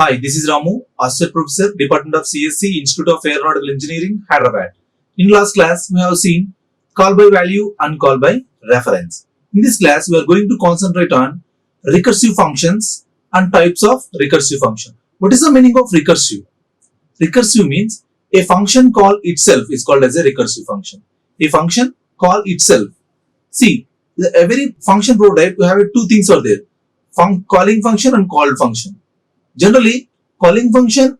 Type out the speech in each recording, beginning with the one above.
Hi, this is Ramu, Associate Professor, Department of CSC, Institute of Aeronautical Engineering, Hyderabad. In last class, we have seen call by value and call by reference. In this class, we are going to concentrate on recursive functions and types of recursive function. What is the meaning of recursive? Recursive means a function call itself is called as a recursive function. A function call itself. See, every function prototype, we have two things are there. Calling function and called function. Generally, calling function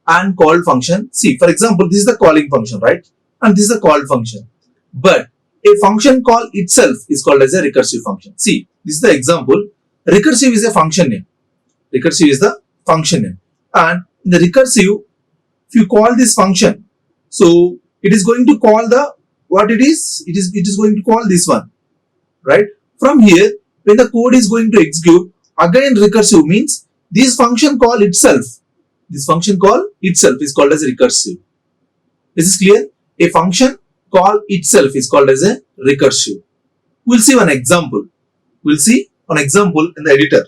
and called function. See, for example, this is the calling function, right? And this is the called function. But a function call itself is called as a recursive function. See, this is the example. Recursive is a function name. Recursive is the function name. And in the recursive, if you call this function, so it is going to call the what it is. It is going to call this one, right? From here, when the code is going to execute, again recursive means this function call itself. This function call itself is called as recursive. This is clear? A function call itself is called as a recursive. We'll see one example. We'll see an example in the editor.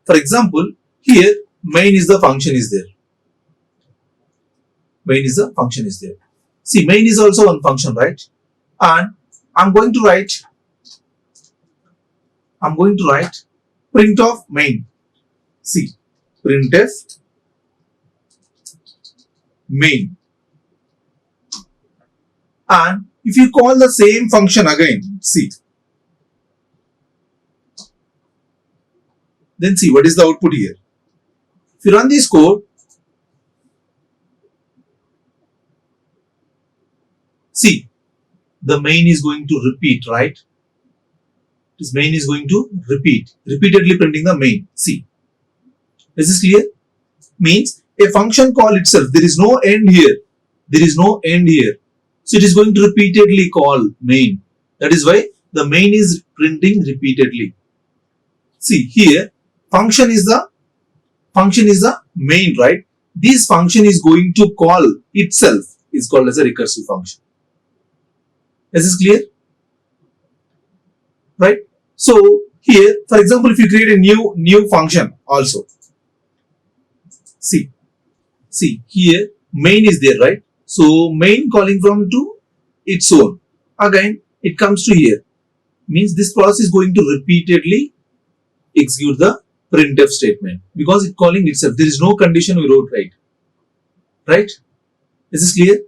For example, here main is the function is there. Main is the function is there. See, main is also one function, right? And I'm going to write print of main. See, printf main. And if you call the same function again, see, then see what is the output here. If you run this code, see, the main is going to repeat, right? This main is going to repeat, repeatedly printing the main. See, is this clear? Means a function call itself, there is no end here. There is no end here. So it is going to repeatedly call main. That is why the main is printing repeatedly. See here, function is the main, right? This function is going to call itself is called as a recursive function. Is this clear? Right? So here, for example, if you create a new function also, see here main is there, right? So main calling from to its own. Again, it comes to here. Means this process is going to repeatedly execute the printf statement because it calling itself. There is no condition we wrote, right? Is this clear?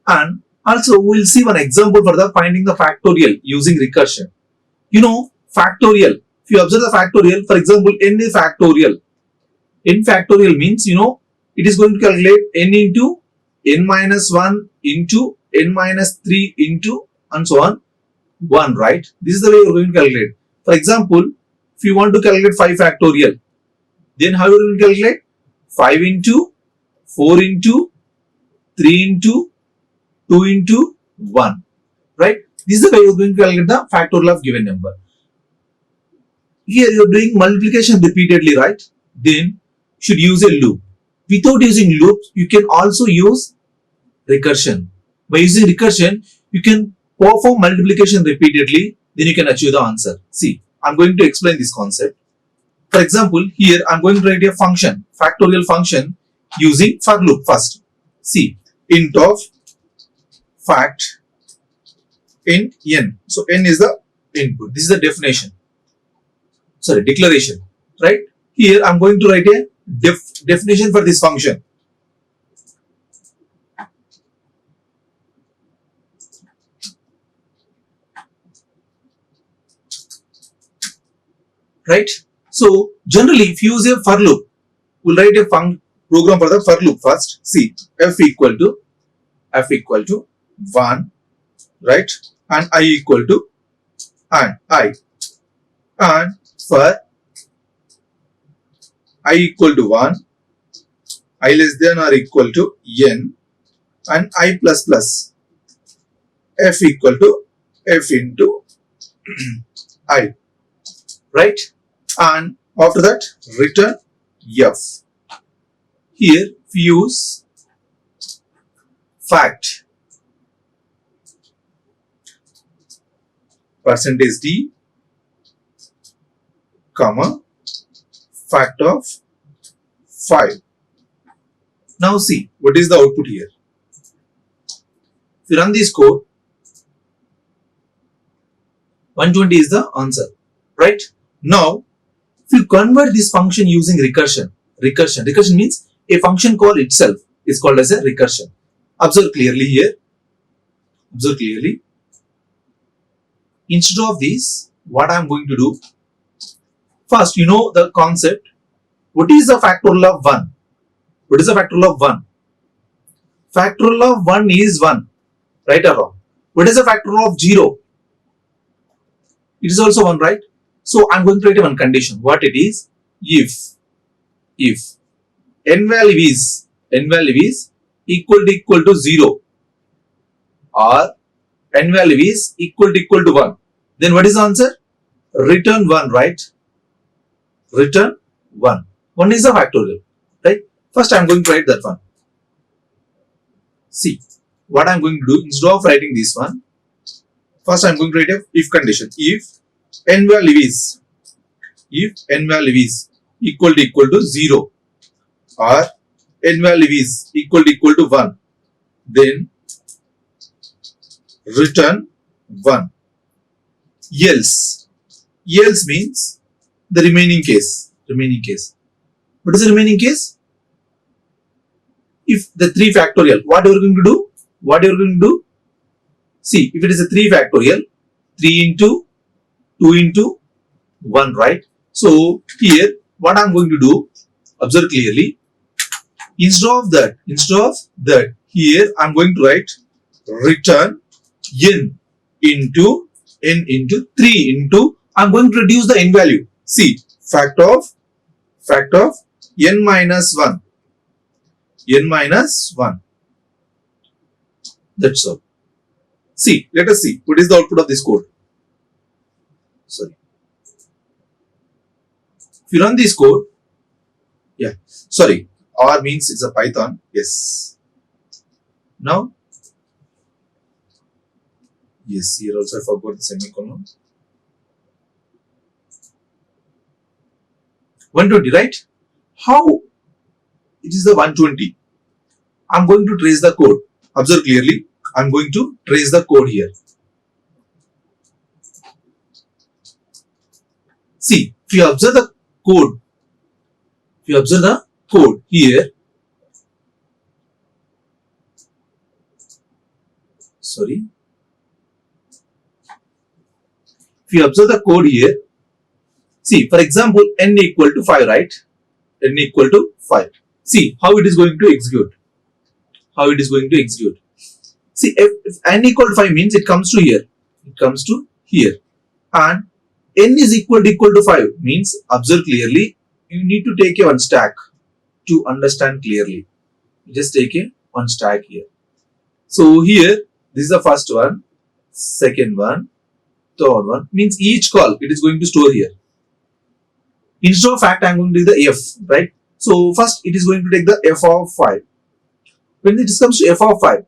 And also we'll see one example for the finding the factorial using recursion. You know, factorial. If you observe the factorial, for example, n is factorial. N factorial means, you know, it is going to calculate n into n minus 1 into n minus 3 into and so on 1, right? This is the way you are going to calculate. For example, if you want to calculate 5 factorial, then how you are going to calculate? 5 into 4 into 3 into 2 into 1, right? This is the way you are going to calculate the factorial of given number. Here you are doing multiplication repeatedly, right? Then should use a loop. Without using loops, you can also use recursion. By using recursion, you can perform multiplication repeatedly, then you can achieve the answer. See, I'm going to explain this concept. For example, here I'm going to write a function, factorial function using for loop first. See, int of fact in n. So n is the input. This is the declaration, right? Here I'm going to write a definition for this function. Right? So generally, if you use a for loop, we'll write a program for the for loop first. See, f equal to 1, right? And I equal to and for I equal to 1, I less than or equal to n, and I plus plus f equal to f into I, right? And after that return f. Here we use fact %d comma fact of 5. Now see, what is the output here? If you run this code, 120 is the answer, right? Now, if you convert this function using recursion means a function call itself is called as a recursion. Observe clearly here. Observe clearly. Instead of this, what I am going to do, first you know the concept. What is the factorial of 1? What is the factorial of 1? Factorial of 1 is 1, right or wrong? What is the factorial of 0? It is also 1, right? So I am going to write one condition. What it is? If n value is equal to 0 or n value is equal to 1, then what is the answer? Return 1, right? Return 1. 1 is the factorial, right? First I am going to write that one. See, what I am going to do, instead of writing this one, first I am going to write a if condition. If n value is equal to 0 or n value is equal to 1, then return 1. Else means the remaining case. What is the remaining case? If the 3 factorial, what you are going to do? See, if it is a 3 factorial, 3 into 2 into 1, right? So here what I am going to do, observe clearly. Instead of that, here I am going to write return n into 3 into, I am going to reduce the n value. See, fact of n minus 1. That's all. See, let us see what is the output of this code. Sorry. If you run this code, R means it's a Python. Yes. Now, yes, here also I forgot the semicolon. 120, right? How it is the 120? I'm going to trace the code. Observe clearly. I'm going to trace the code here. See, if you observe the code, here, sorry. If you observe the code here, see, for example, n equal to 5, right? N equal to 5. See how it is going to execute. See, if n equal to 5 means it comes to here. And n is equal to 5 means, observe clearly, you need to take a one stack to understand clearly. You just take a one stack here. So here, this is the first one, second one, third one, means each call it is going to store here. Instead of fact, I am going to do the f, right? So first it is going to take the f of 5. When it comes to f of 5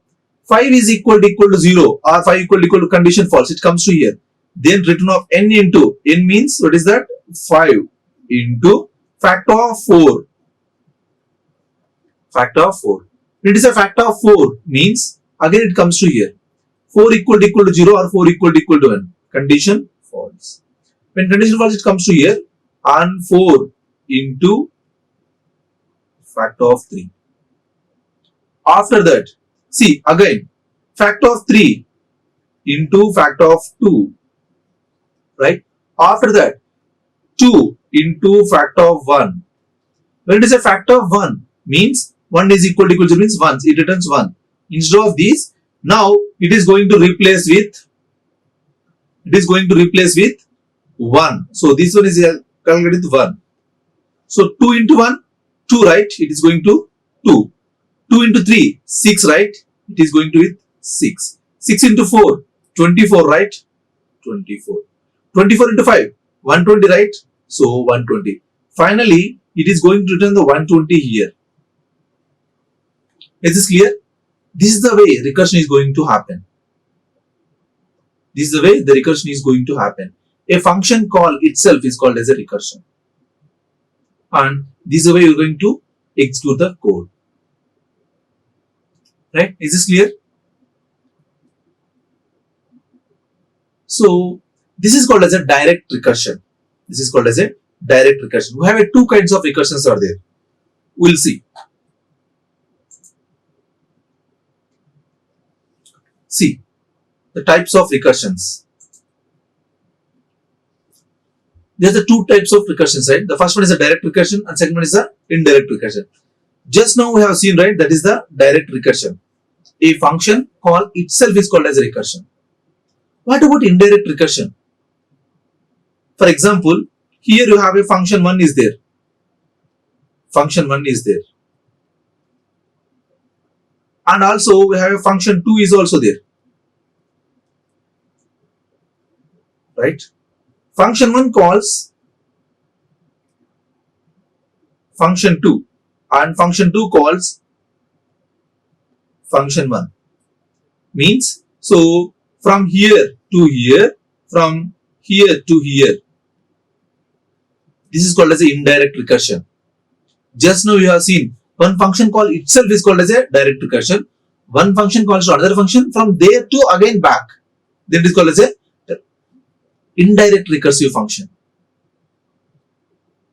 is equal to 0 or 5 equal to condition false, it comes to here. Then return of n into, n means what is that? 5 into factor of 4. When it is a factor of 4 means again it comes to here. 4 equal to 0 or 4 equal to 1. Condition false. When condition false, it comes to here and 4 into factor of 3. After that, see again factor of 3 into factor of 2, right? After that 2 into factor of 1. When it is a factor of 1 means 1 is equal to 0 means 1, it returns 1. Instead of this, now it is going to replace with 1. So this one is calculated with 1. So 2 into 1, 2, right? It is going to 2. 2 into 3, 6, right? It is going to with 6. 6 into 4, 24, right? 24. 24 into 5, 120, right? So 120. Finally, it is going to return the 120 here. Is this clear? This is the way recursion is going to happen. A function call itself is called as a recursion. And this is the way you are going to execute the code. Right? Is this clear? So this is called as a direct recursion. This is called as a direct recursion. We have two kinds of recursions are there. We'll see. See the types of recursions. There are the two types of recursions, right? The first one is a direct recursion and second one is a indirect recursion. Just now we have seen, right, that is the direct recursion. A function call itself is called as a recursion. What about indirect recursion? For example, here you have a function 1 is there. Function 1 is there. And also we have a function 2 is also there. Right? Function 1 calls function 2 and function 2 calls function 1. Means, so from here to here, from here to here. This is called as an indirect recursion. Just now you have seen one function call itself is called as a direct recursion. One function calls to another function from there to again back. Then it is called as a indirect recursive function.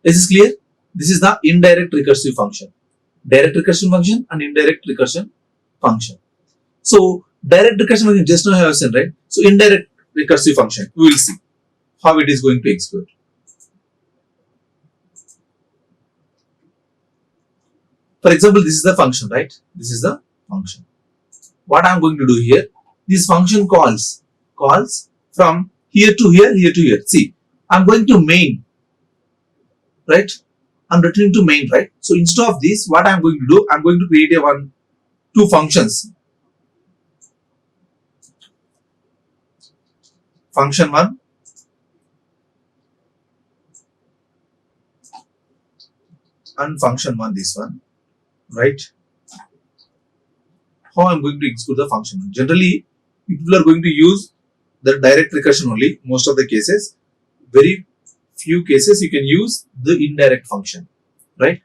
Is this clear? This is the indirect recursive function. Direct recursion function and indirect recursion function. So direct recursion function just now I have said, right? So indirect recursive function, we will see how it is going to execute. For example, this is the function, right? This is the function. What I am going to do here, this function calls from here to here, here to here. See, I am going to main, right? I am returning to main, right? So instead of this, what I am going to do, I am going to create two functions. Function 1 and function 1, this one, right? How I'm going to execute the function. Generally, people are going to use the direct recursion only. Most of the cases, very few cases you can use the indirect function, right?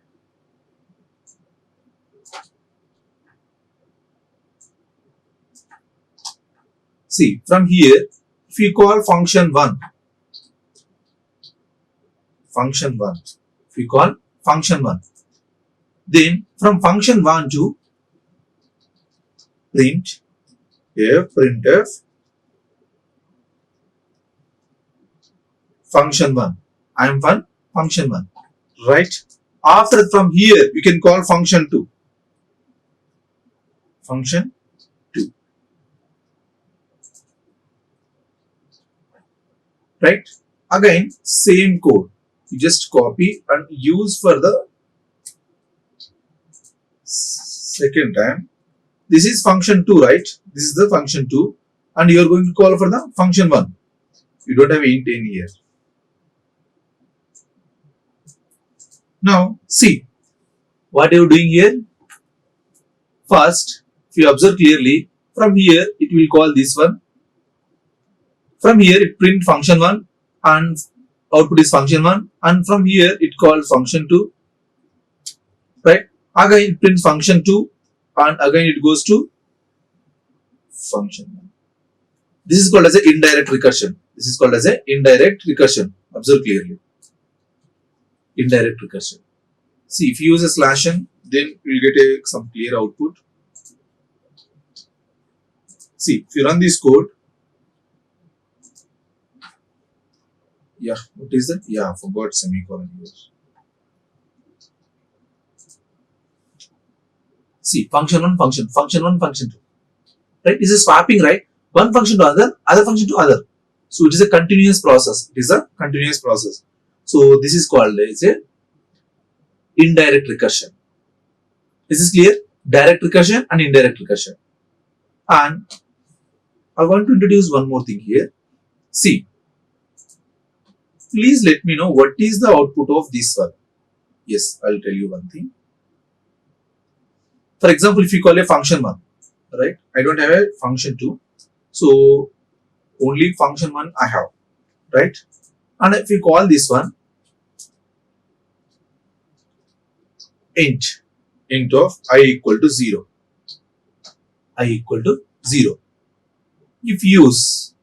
See, from here, if you call function 1, if you call function 1, then from function 1 to printf function 1. I am function 1, right? After from here you can call function 2. Function 2. Right? Again, same code. You just copy and use for the second time. This is function 2, right? This is the function 2 and you are going to call for the function 1. You don't have int in here. Now, see what you are doing here. First, if you observe clearly, from here it will call this one. From here it print function 1 and output is function 1, and from here it calls function 2, right? Again it prints function 2 and again it goes to function 1. This is called as an indirect recursion. This is called as an indirect recursion. Observe clearly. Indirect recursion. See, if you use a /n, then you will get some clear output. See, if you run this code, yeah, what is that? Yeah, I forgot semicolon here. See, function 1, function 1, function 2. Right? This is swapping, right? One function to other function to other. So it is a continuous process. It is a continuous process. So this is called as a indirect recursion. This is clear? Direct recursion and indirect recursion. And I want to introduce one more thing here. See, please let me know what is the output of this one. Yes, I'll tell you one thing. For example, if you call a function 1, right? I don't have a function 2. So only function 1 I have, right? And if you call this one int, int of I equal to 0. I equal to 0. If use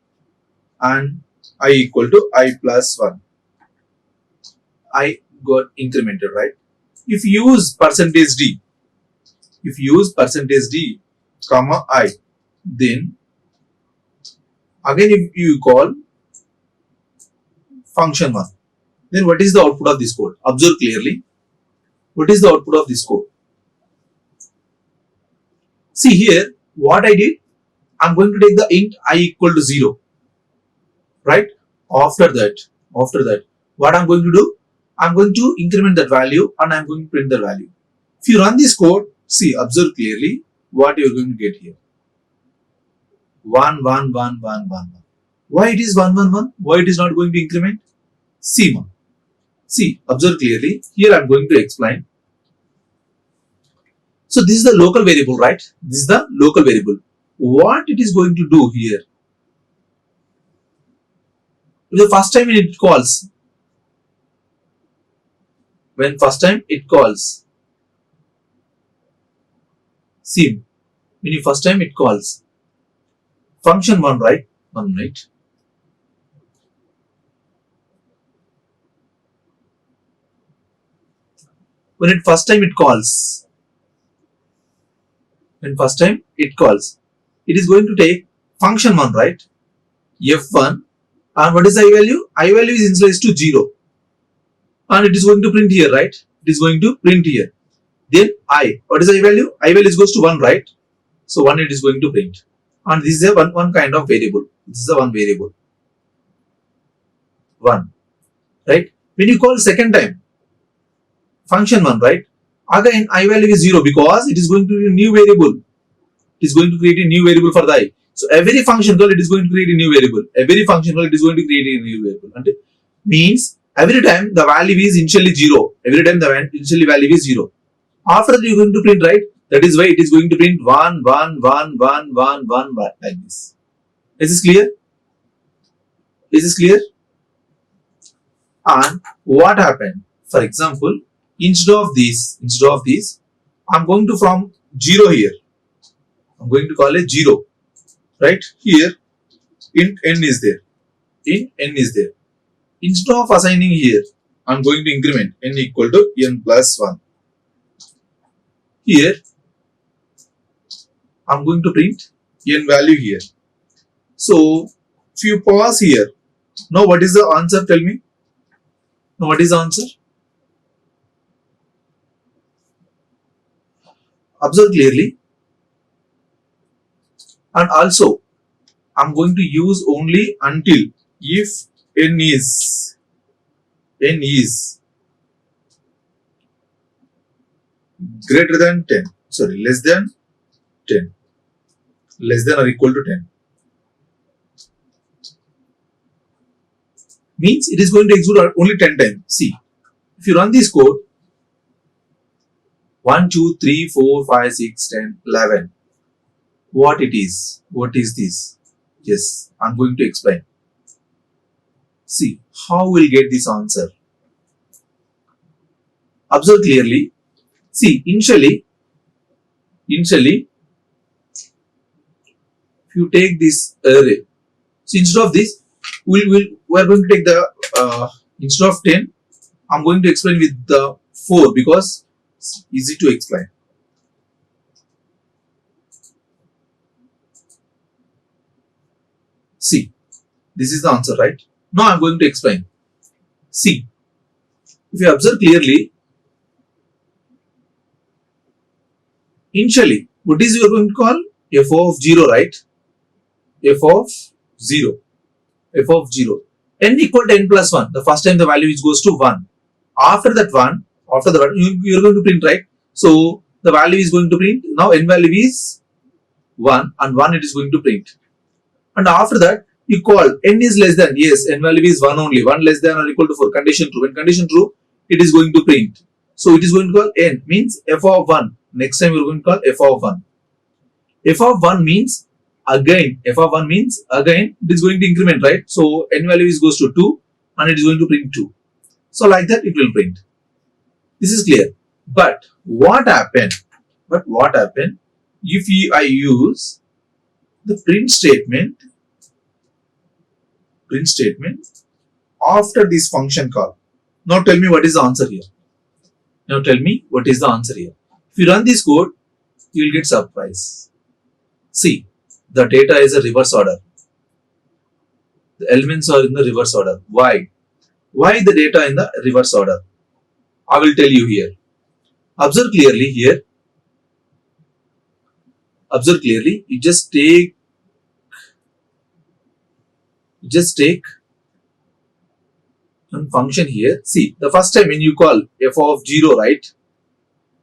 and I equal to I plus 1, I got incremented, right? If use percentage d, comma I, then again if you call function 1, then what is the output of this code? Observe clearly. What is the output of this code? See here, what I did, I'm going to take the int I equal to 0, right? After that, what I'm going to do, I'm going to increment that value and I'm going to print the value. If you run this code, see, observe clearly what you're going to get here. 1, 1, 1, 1, 1, 1. Why it is 1, 1, 1? Why it is not going to increment? See, observe clearly. Here I'm going to explain. So this is the local variable, right? This is the local variable. What it is going to do here? The first time it calls, when first time it calls, see, when you first time it calls, function 1, right? 1, right? When it first time it calls, it is going to take function 1, right? F1, and what is I value? I value is initialized to 0, and it is going to print here, right? It is going to print here. Then I, what is I value? I value is goes to 1, right? So 1 it is going to print, and this is a one kind of variable. This is a one variable, 1, right? When you call second time, function 1, right? Again I value is 0 because it is going to be a new variable. It is going to create a new variable for the I. So every function call it is going to create a new variable. Every function call it is going to create a new variable. And it means every time the value is initially 0. Every time the initially value is 0. After that you are going to print, right? That is why it is going to print 1, 1, 1, 1, 1, 1, like this. Is this clear? Is this clear? And what happened? For example, instead of this, I'm going to from 0 here. I'm going to call it 0. Right? Here, int n is there. Instead of assigning here, I'm going to increment n equal to n plus 1. Here, I'm going to print n value here. So, if you pause here, now what is the answer? Tell me. Now what is the answer? Observe clearly. And also, I'm going to use only until if n is greater than 10, less than 10, less than or equal to 10. Means it is going to execute only 10 times. See, if you run this code, 1, 2, 3, 4, 5, 6, 10, 11. What it is? What is this? Yes, I'm going to explain. See, how we'll get this answer? Observe clearly. See, initially, if you take this array, so instead of this, we are going to take the instead of 10, I'm going to explain with the 4 because it's easy to explain. See, this is the answer, right? Now I'm going to explain. See, if you observe clearly, initially, what is you are going to call? F of 0, right? F of 0. N equal to n plus 1. The first time the value goes to 1. After that 1, you are going to print, right? So the value is going to print. Now n value is 1 and 1 it is going to print. And after that, you call n is less than, yes, n value is 1 only, 1 less than or equal to 4, condition true. When condition true, it is going to print. So it is going to call n, means f of 1. Next time we are going to call f of 1. F of 1 means again, it is going to increment, right? So n value goes to 2 and it is going to print 2. So like that it will print. This is clear. But what happened? If I use the print statement after this function call? Now tell me what is the answer here. If you run this code, you will get surprise. See, the data is a reverse order. The elements are in the reverse order. Why? Why the data in the reverse order? I will tell you here. Observe clearly here. You just take one function here. See, the first time when you call f of 0, right?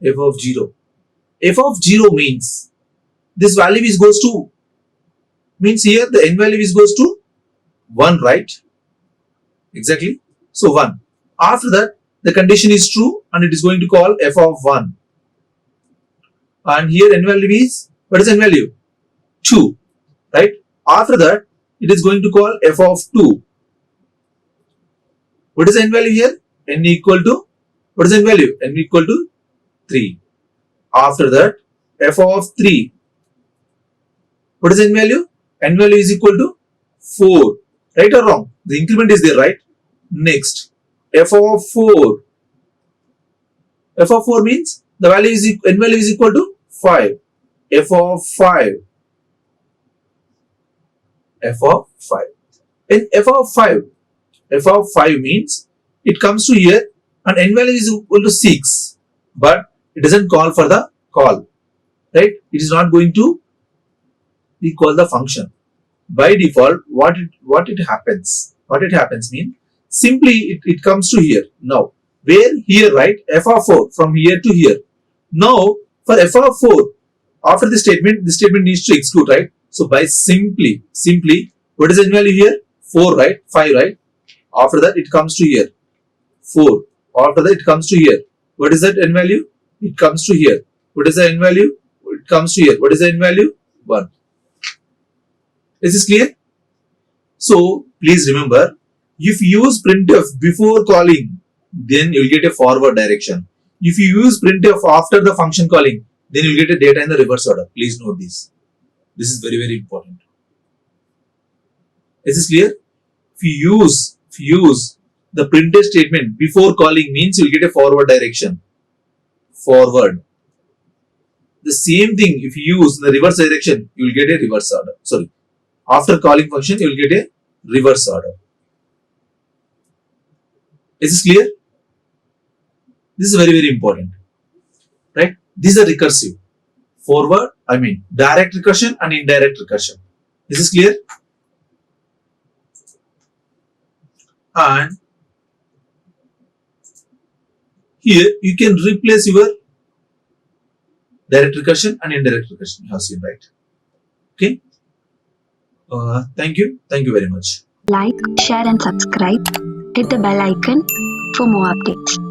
F of 0 means this value is goes to, means here the n value is goes to 1, right? Exactly. So 1. After that, the condition is true and it is going to call f of 1. And here n value is, what is n value? 2, right? After that, it is going to call f of 2. What is n value here? N equal to, what is n value? N equal to 3. After that, f of 3. What is n value? N value is equal to 4. Right or wrong? The increment is there, right? Next, f of 4. F of 4 means the value is n value is equal to 5. F of 5. F of 5. In F of 5 means it comes to here and n value is equal to 6. But it doesn't call for the call. Right? It is not going to recall the function. By default, what it happens means simply it comes to here. Now, where here, right? F of 4 from here to here. Now, for f of 4, after the statement needs to execute, right? So by simply, what is n value here? 4, right? 5, right? After that, it comes to here. 4. After that, it comes to here. What is that n value? It comes to here. What is the n value? It comes to here. What is the n value? 1. Is this clear? So, please remember, if you use printf before calling, then you will get a forward direction. If you use printf after the function calling, then you will get a data in the reverse order. Please note this. This is very, very important. Is this clear? If you use the printf statement before calling means you will get a forward direction. Forward. The same thing if you use the reverse direction, you will get a reverse order. Sorry. After calling function, you will get a reverse order. Is this clear? This is very, very important. Right? These are recursive. Forward, direct recursion and indirect recursion. Is this clear? And here you can replace your direct recursion and indirect recursion. You have seen, right? Okay. Thank you. Thank you very much. Like, share and subscribe. Hit the bell icon for more updates.